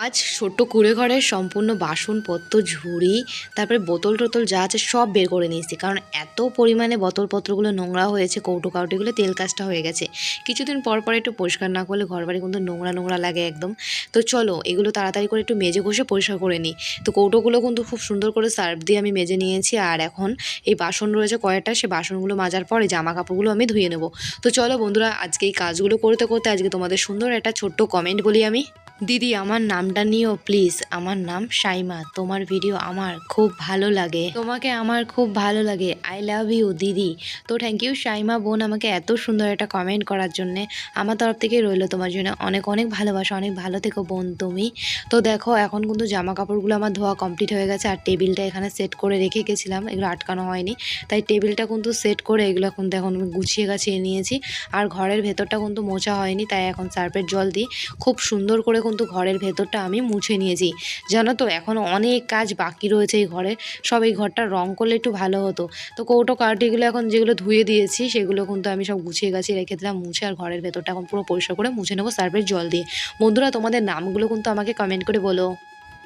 আজ ছোট্ট কুঁড়ে ঘরের সম্পূর্ণ বাসনপত্র ঝুড়ি তারপরে বোতল টোতল যা আছে সব বের করে নিয়েছি, কারণ এত পরিমাণে বোতলপত্রগুলো নোংরা হয়েছে, কৌটো কাউটিগুলো তেল কাজটা হয়ে গেছে। কিছুদিন পর পর একটু পরিষ্কার না করলে ঘর বাড়ি কিন্তু নোংরা নোংরা লাগে একদম। তো চলো এগুলো তাড়াতাড়ি করে একটু মেজে ঘষে পরিষ্কার করে নিই। তো কৌটোগুলো কিন্তু খুব সুন্দর করে সার্ফ দিয়ে আমি মেজে নিয়েছি, আর এখন এই বাসন রয়েছে কয়েকটা, সে বাসনগুলো মাজার পরে জামা কাপড়গুলো আমি ধুয়ে নেবো। তো চলো বন্ধুরা, আজকে এই কাজগুলো করতে করতে আজকে তোমাদের সুন্দর একটা ছোট্ট কমেন্ট বলি আমি। দিদি আমার নামটা নিও প্লিজ, আমার নাম সাইমা, তোমার ভিডিও আমার খুব ভালো লাগে, তোমাকে আমার খুব ভালো লাগে, আই লাভ ইউ দিদি। তো থ্যাংক ইউ সাইমা বোন আমাকে এত সুন্দর একটা কমেন্ট করার জন্যে। আমার তরফ থেকে রইলো তোমার জন্য অনেক অনেক ভালোবাসা, অনেক ভালো থেকো বোন তুমি। তো দেখো এখন কিন্তু জামা কাপড়গুলো আমার ধোয়া কমপ্লিট হয়ে গেছে, আর টেবিলটা এখানে সেট করে রেখে গেছিলাম, এগুলো আটকানো হয়নি, তাই টেবিলটা কিন্তু সেট করে এগুলো কিন্তু এখন আমি গুছিয়ে গাছিয়ে নিয়েছি। আর ঘরের ভেতরটা কিন্তু মোছা হয়নি, তাই এখন সার্ফের জল দিয়ে খুব সুন্দর করে কিন্তু ঘরের ভেতরটা আমি মুছে নিয়েছি। জানো তো এখনও অনেক কাজ বাকি রয়েছে এই ঘরে, সব এই ঘরটা রং করলে একটু ভালো হতো। তো কৌটো কার্টিগুলো এখন যেগুলো ধুয়ে দিয়েছি সেগুলো কিন্তু আমি সব গুছিয়ে গাছিয়ে রেখে দিলাম মুছে, আর ঘরের ভেতরটা এখন পুরো পরিষ্কার করে মুছে নেবো সার্ফের জল দিয়ে। বন্ধুরা তোমাদের নামগুলো কিন্তু আমাকে কমেন্ট করে বলো।